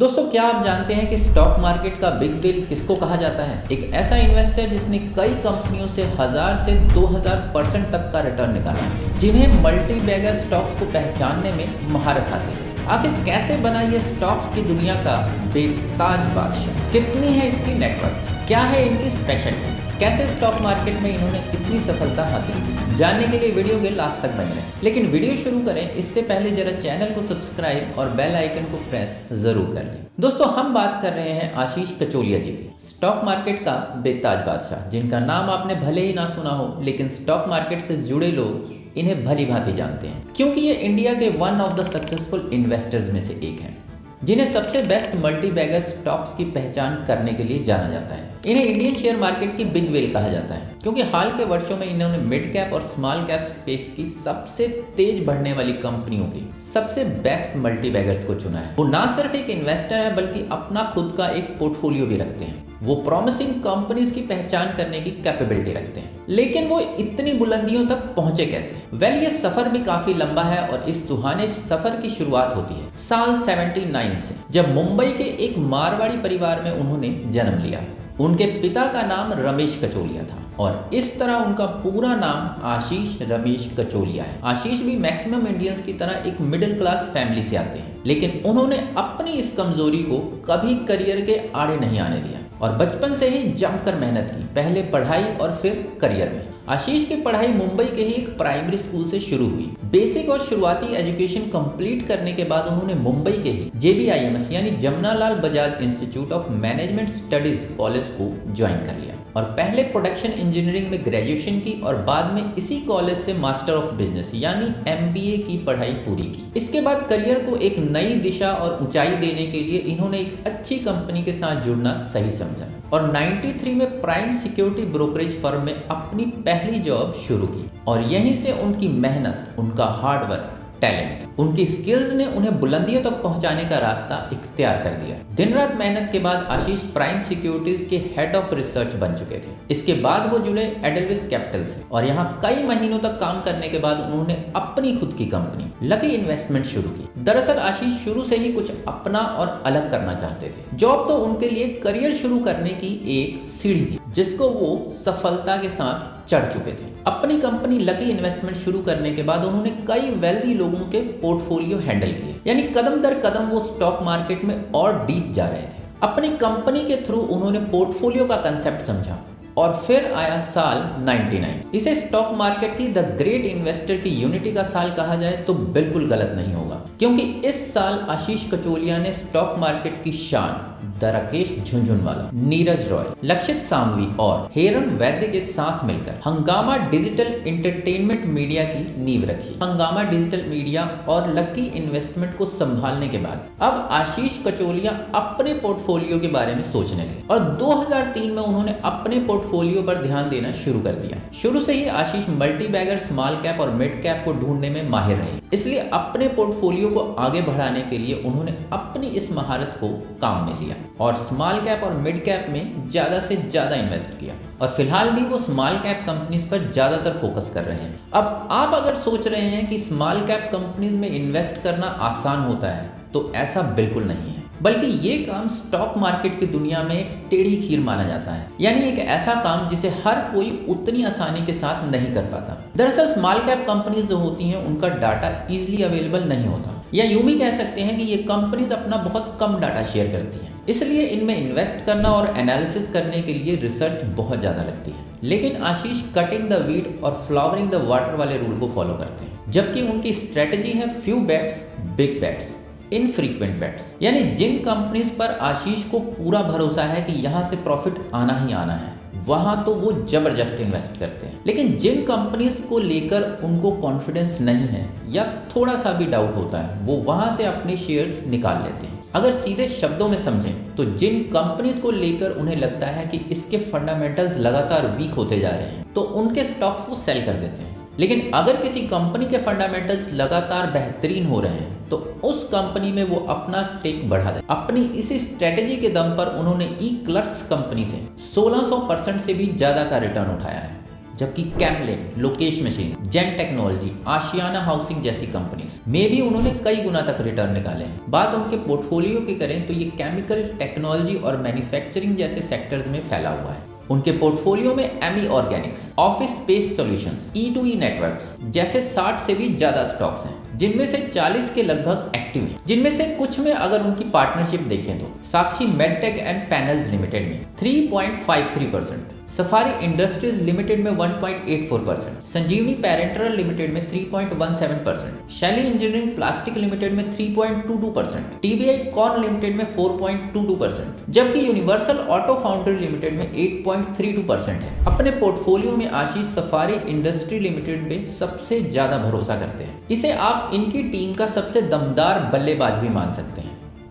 दोस्तों, क्या आप जानते हैं कि स्टॉक मार्केट का बिग व्हेल किसको कहा जाता है? एक ऐसा इन्वेस्टर जिसने कई कंपनियों से 1000 से 2000% तक का रिटर्न निकाला है, जिन्हें मल्टी बैगर स्टॉक्स को पहचानने में महारत हासिल है। आखिर कैसे बना ये स्टॉक्स की दुनिया का बेताज बादशाह? कितनी है इसकी नेटवर्थ? क्या है इनकी स्पेशलिटी? कैसे स्टॉक मार्केट में इन्होंने कितनी सफलता हासिल की? जानने के लिए वीडियो के लास्ट तक बने रहें। लेकिन वीडियो शुरू करें इससे पहले जरा चैनल को सब्सक्राइब और बेल आइकन को प्रेस जरूर कर लें। दोस्तों, हम बात कर रहे हैं आशीष कचोलिया जी की, स्टॉक मार्केट का बेताज बादशाह, जिनका नाम आपने भले ही ना सुना हो, लेकिन स्टॉक मार्केट से जुड़े लोग इन्हें भली भांति जानते हैं, क्योंकि ये इंडिया के one of the successful investors में से एक हैं, जिन्हें सबसे बेस्ट मल्टी बैगर स्टॉक्स की पहचान करने के लिए जाना जाता है। इन्हें इंडियन शेयर मार्केट की बिग व्हेल कहा जाता है, क्योंकि हाल के वर्षों में इन्होंने मिड कैप और स्मॉल कैप स्पेस की सबसे तेज बढ़ने वाली कंपनियों के सबसे बेस्ट मल्टी बैगर्स को चुना है। वो ना सिर्फ एक इन्वेस्टर है, बल्कि अपना खुद का एक पोर्टफोलियो भी रखते हैं। वो प्रॉमिसिंग कंपनीज की पहचान करने की कैपेबिलिटी रखते हैं, लेकिन वो इतनी बुलंदियों तक पहुंचे कैसे? ये सफर भी काफी लंबा है और इस सुहाने सफर की शुरुआत होती है साल 79 से, जब मुंबई के एक मारवाड़ी परिवार में उन्होंने जन्म लिया। उनके पिता का नाम रमेश कचोलिया था और इस तरह उनका पूरा नाम आशीष रमेश कचोलिया है। आशीष भी मैक्सिमम इंडियंस की तरह एक मिडिल क्लास फैमिली से आते हैं, लेकिन उन्होंने अपनी इस कमजोरी को कभी करियर के आड़े नहीं आने दिया और बचपन से ही जमकर मेहनत की, पहले पढ़ाई और फिर करियर में। आशीष की पढ़ाई मुंबई के ही एक प्राइमरी स्कूल से शुरू हुई। बेसिक और शुरुआती एजुकेशन कंप्लीट करने के बाद उन्होंने मुंबई के ही JBIMS यानी Jamnalal Bajaj institute of management studies college को ज्वाइन कर लिया और पहले प्रोडक्शन इंजीनियरिंग में ग्रेजुएशन की और बाद में इसी कॉलेज से मास्टर ऑफ बिजनेस यानी MBA की पढ़ाई पूरी की। इसके बाद करियर को एक नई दिशा और ऊंचाई देने के लिए इन्होंने एक अच्छी कंपनी के साथ जुड़ना सही समझा और 93 में प्राइम सिक्योरिटी ब्रोकरेज फर्म में अपनी पहली जॉब शुरू की और यहीं से उनकी मेहनत, उनका हार्डवर्क, टैलेंट, उनकी स्किल्स ने उन्हें बुलंदियों तक पहुंचाने का रास्ता इख्तियार कर दिया। दिन रात मेहनत के बाद आशीष प्राइम सिक्योरिटीज के हेड ऑफ रिसर्च बन चुके थे। इसके बाद वो जुड़े एडलविस कैपिटल से और यहाँ कई महीनों तक काम करने के बाद उन्होंने अपनी खुद की कंपनी लकी इन्वेस्टमेंट शुरू की। दरअसल आशीष शुरू से ही कुछ अपना और अलग करना चाहते थे। जॉब तो उनके लिए करियर शुरू करने की एक सीढ़ी थी, जिसको वो सफलता के साथ चढ़ चुके थे। अपनी कंपनी लकी इन्वेस्टमेंट शुरू करने के बाद उन्होंने कई वेल्दी लोगों के पोर्टफोलियो हैंडल किए, यानी कदम दर कदम वो स्टॉक मार्केट में और डीप जा रहे थे। अपनी कंपनी के थ्रू उन्होंने पोर्टफोलियो का कंसेप्ट समझा और फिर आया साल 99। इसे स्टॉक मार्केट की द ग्रेट इन्वेस्टर की यूनिटी का साल कहा जाए तो बिल्कुल गलत नहीं होगा, क्योंकि इस साल आशीष कचोलिया ने स्टॉक मार्केट की शान राकेश झुनझुनवाला, नीरज रॉय, लक्षित सांघवी और हेरन वैद्य के साथ मिलकर हंगामा डिजिटल एंटरटेनमेंट मीडिया की नींव रखी। हंगामा डिजिटल मीडिया और लकी इन्वेस्टमेंट को संभालने के बाद अब आशीष कचोलिया अपने पोर्टफोलियो के बारे में सोचने लगे और 2003 में उन्होंने अपने पोर्टफोलियो पर ध्यान देना शुरू कर दिया। शुरू से ही आशीष मल्टी बैगर, स्मॉल कैप और मिड कैप को ढूंढने में माहिर रहे, इसलिए अपने पोर्टफोलियो को आगे बढ़ाने के लिए उन्होंने अपनी इस महारत को काम में लिया और स्मॉल कैप और मिड कैप में ज्यादा से ज्यादा इन्वेस्ट किया और फिलहाल भी वो स्मॉल कैप कंपनीज पर ज्यादातर फोकस कर रहे हैं। अब आप अगर सोच रहे हैं कि स्मॉल कैप कंपनीज में इन्वेस्ट करना आसान होता है, तो ऐसा बिल्कुल नहीं है, बल्कि ये काम स्टॉक मार्केट की दुनिया में टेढ़ी खीर माना जाता है, यानी एक ऐसा काम जिसे हर कोई उतनी आसानी के साथ नहीं कर पाता। दरअसल स्मॉल कैप कंपनीज जो होती हैं उनका डाटा इजीली अवेलेबल नहीं होता, या यूं भी कह सकते हैं कि ये कंपनीज अपना बहुत कम डाटा शेयर करती हैं, इसलिए इनमें इन्वेस्ट करना और एनालिसिस करने के लिए रिसर्च बहुत ज़्यादा लगती है। लेकिन आशीष कटिंग द वीड और फ्लावरिंग द वाटर वाले रूल को फॉलो करते हैं, जबकि उनकी स्ट्रेटजी है few bets big bets, infrequent bets, यानी जिन कंपनीज पर आशीष को पूरा भरोसा है कि यहाँ से प्रॉफिट आना ही आना है, वहां तो वो जबरदस्त इन्वेस्ट करते हैं। लेकिन जिन कंपनीज को लेकर उनको कॉन्फिडेंस नहीं है या थोड़ा सा भी डाउट होता है, वो वहां से अपने शेयर्स निकाल लेते हैं। अगर सीधे शब्दों में समझें तो जिन कंपनीज को लेकर उन्हें लगता है कि इसके फंडामेंटल्स लगातार वीक होते जा रहे हैं, तो उनके स्टॉक्स वो सेल कर देते हैं। लेकिन अगर किसी कंपनी के फंडामेंटल्स लगातार बेहतरीन हो रहे हैं, तो उस कंपनी में वो अपना स्टेक बढ़ा दें। अपनी इसी स्ट्रेटेजी के दम पर उन्होंने ई क्लर्क्स कंपनी से 1600% से भी ज्यादा का रिटर्न उठाया है, जबकि कैमलिन, लोकेश मशीन, जेन टेक्नोलॉजी, आशियाना हाउसिंग जैसी कंपनीज में भी उन्होंने कई गुना तक रिटर्न निकाले हैं। बात उनके पोर्टफोलियो की करें तो ये केमिकल, टेक्नोलॉजी और मैन्युफैक्चरिंग जैसे सेक्टर्स में फैला हुआ है। उनके पोर्टफोलियो में Ami organics, office space solutions, E2E networks जैसे 60 से भी ज्यादा स्टॉक्स हैं, जिनमें से 40 के लगभग एक्टिव हैं। जिनमें से कुछ में अगर उनकी पार्टनरशिप देखें तो साक्षी मेडटेक एंड पैनल्स लिमिटेड में 3.53%, सफारी इंडस्ट्रीज लिमिटेड में 1.84%, संजीवनी पैरेंटल लिमिटेड में 3.17%, शैली इंजीनियरिंग प्लास्टिक लिमिटेड में 3.22%, TBI कॉर्न लिमिटेड में 4.22%, जबकि यूनिवर्सल ऑटो फाउंड्री लिमिटेड में 8.32% है। अपने पोर्टफोलियो में आशीष सफारी इंडस्ट्री लिमिटेड में सबसे ज्यादा भरोसा करते हैं। इसे आप इनकी टीम का सबसे दमदार बल्लेबाज भी मान सकते हैं,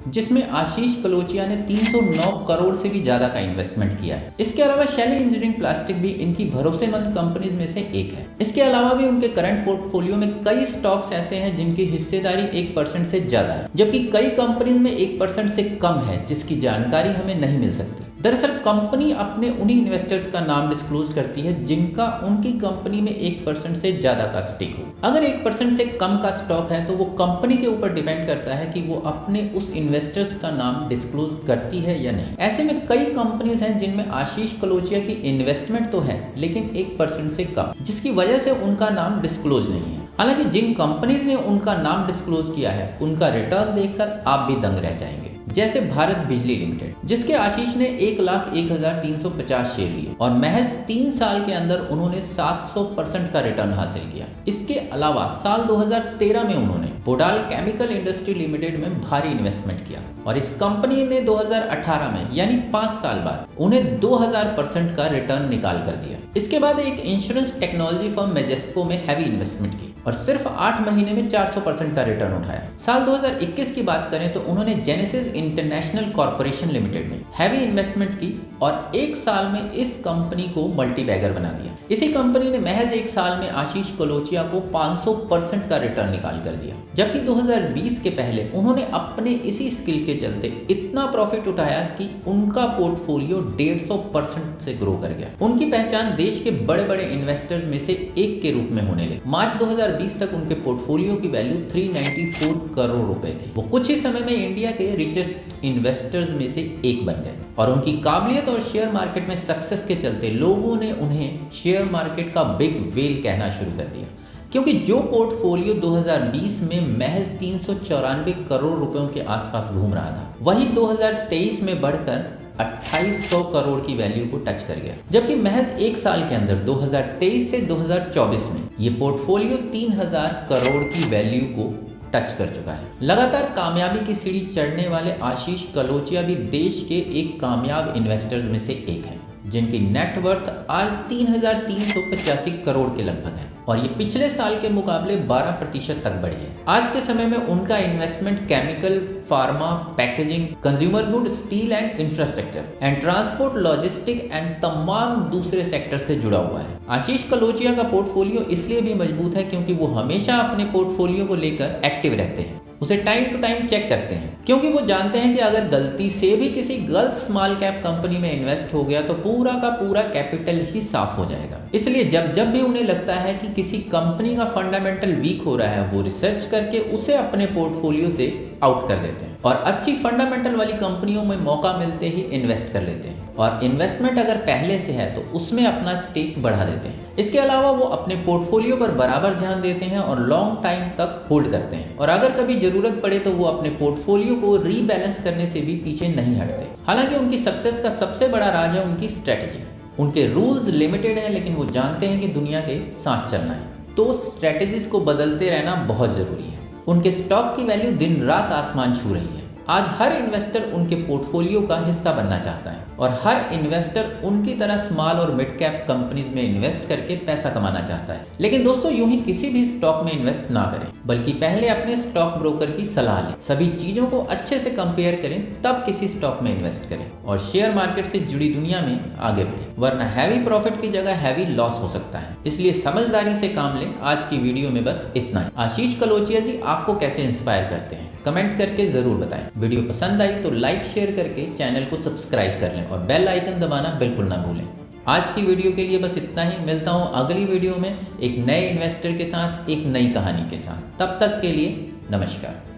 जिसमें आशीष कलोचिया ने 309 करोड़ से भी ज्यादा का इन्वेस्टमेंट किया है। इसके अलावा शैली इंजीनियरिंग प्लास्टिक भी इनकी भरोसेमंद कंपनीज में से एक है। इसके अलावा भी उनके करंट पोर्टफोलियो में कई स्टॉक्स ऐसे हैं जिनकी हिस्सेदारी 1% से ज्यादा है, जबकि कई कंपनीज में 1% से कम है, जिसकी जानकारी हमें नहीं मिल सकती। दरअसल कंपनी अपने उन्हीं इन्वेस्टर्स का नाम डिस्क्लोज करती है जिनका उनकी कंपनी में 1% से ज्यादा का स्टेक हो। अगर 1% से कम का स्टॉक है तो वो कंपनी के ऊपर डिपेंड करता है कि वो अपने उस इन्वेस्टर्स का नाम डिस्क्लोज करती है या नहीं। ऐसे में कई कंपनीज हैं जिनमें आशीष कलोचिया की इन्वेस्टमेंट तो है लेकिन 1% से कम, जिसकी वजह से उनका नाम डिस्क्लोज नहीं है। हालांकि जिन कंपनीज ने उनका नाम डिस्क्लोज किया है उनका रिटर्न देखकर आप भी दंग रह जाएंगे। जैसे भारत बिजली लिमिटेड, जिसके आशीष ने 1,01,350 शेयर लिए और महज 3 साल के अंदर उन्होंने 700% का रिटर्न हासिल किया। इसके अलावा साल 2013 में उन्होंने बोडाल केमिकल इंडस्ट्री लिमिटेड में भारी इन्वेस्टमेंट किया और इस कंपनी ने 2018 में यानी 5 साल बाद उन्हें 2000% का रिटर्न निकाल कर दिया। इसके बाद एक इंश्योरेंस टेक्नोलॉजी फर्म मेजेस्को में हैवी इन्वेस्टमेंट की और सिर्फ 8 महीने में 400% का रिटर्न उठाया। साल 2021 की बात करें तो उन्होंने जेनेसिस इंटरनेशनल कॉर्पोरेशन लिमिटेड में हैवी इन्वेस्टमेंट की और 1 साल में इस कंपनी को मल्टीबैगर बना दिया। इसी कंपनी ने महज 1 साल में आशीष कलोचिया को 500% का रिटर्न निकाल कर दिया, जबकि 2020 के पहले उन्होंने अपने इसी स्किल के चलते इतना प्रॉफिट उठाया कि उनका पोर्टफोलियो 150% से ग्रो कर गया। उनकी पहचान देश के बड़े बड़े इन्वेस्टर्स में से एक के रूप में होने लगी। मार्च 2020 तक उनके पोर्टफोलियो की वैल्यू 394 करोड़ रुपए थी। वो कुछ ही समय में इंडिया के रिचेस्ट इन्वेस्टर्स में से एक बन गए और उनकी काबिलियत और शेयर मार्केट में सक्सेस के चलते लोगों ने उन्हें शेयर मार्केट का बिग व्हेल कहना शुरू कर दिया, क्योंकि जो पोर्टफोलियो 2020 में महज 394 करोड़ रुपयों के आसपास घूम रहा था, वही 2023 में बढ़कर 2800 करोड़ की वैल्यू को टच कर गया, जबकि महज 1 साल के अंदर 2023 से 2024 में ये पोर्टफोलियो 3000 करोड़ की वैल्यू को टच कर चुका है। लगातार कामयाबी की सीढ़ी चढ़ने वाले आशीष कलोचिया भी देश के एक कामयाब इन्वेस्टर्स में से एक हैं, जिनकी नेटवर्थ आज 3385 करोड़ के लगभग है और ये पिछले साल के मुकाबले 12% तक बढ़ी है। आज के समय में उनका investment chemical, pharma, packaging, consumer good, steel and infrastructure and transport, logistic and तमाम दूसरे सेक्टर से जुड़ा हुआ है। आशीष कलोचिया का पोर्टफोलियो इसलिए भी मजबूत है क्योंकि वो हमेशा अपने पोर्टफोलियो को लेकर एक्टिव रहते हैं, उसे टाइम टू टाइम चेक करते हैं, क्योंकि वो जानते हैं कि अगर गलती से भी किसी गलत स्मॉल कैप कंपनी में इन्वेस्ट हो गया तो पूरा का पूरा कैपिटल ही साफ हो जाएगा। इसलिए जब जब भी उन्हें लगता है कि किसी कंपनी का फंडामेंटल वीक हो रहा है, वो रिसर्च करके उसे अपने पोर्टफोलियो से आउट कर देते हैं और अच्छी फंडामेंटल वाली कंपनियों में मौका मिलते ही इन्वेस्ट कर लेते हैं और इन्वेस्टमेंट अगर पहले से है तो उसमें अपना स्टेक बढ़ा देते हैं। इसके अलावा वो अपने पोर्टफोलियो पर बराबर ध्यान देते हैं और लॉन्ग टाइम तक होल्ड करते हैं और अगर कभी जरूरत पड़े तो वो अपने पोर्टफोलियो को रीबैलेंस करने से भी पीछे नहीं हटते। हालांकि उनकी सक्सेस का सबसे बड़ा राज है उनकी स्ट्रेटेजी। उनके रूल्स लिमिटेड है लेकिन वो जानते हैं कि दुनिया के साथ चलना है, तो स्ट्रेटेजीज को बदलते रहना बहुत जरूरी है। उनके स्टॉक की वैल्यू दिन रात आसमान छू रही है। आज हर इन्वेस्टर उनके पोर्टफोलियो का हिस्सा बनना चाहता है और हर इन्वेस्टर उनकी तरह स्मॉल और मिड कैप कंपनीज में इन्वेस्ट करके पैसा कमाना चाहता है। लेकिन दोस्तों, यूं ही किसी भी स्टॉक में इन्वेस्ट ना करें, बल्कि पहले अपने स्टॉक ब्रोकर की सलाह लें, सभी चीजों को अच्छे से कंपेयर करें, तब किसी स्टॉक में इन्वेस्ट करें और शेयर मार्केट से जुड़ी दुनिया में आगे बढ़ें, वरना हैवी प्रॉफिट की जगह हैवी लॉस हो सकता है। इसलिए समझदारी से काम लें। आज की वीडियो में बस इतना ही। आशीष कलोचिया जी आपको कैसे इंस्पायर करते हैं, कमेंट करके जरूर बताएं। वीडियो पसंद आई तो लाइक शेयर करके चैनल को सब्सक्राइब कर लें और बेल आइकन दबाना बिल्कुल ना भूलें। आज की वीडियो के लिए बस इतना ही। मिलता हूँ अगली वीडियो में एक नए इन्वेस्टर के साथ, एक नई कहानी के साथ। तब तक के लिए नमस्कार।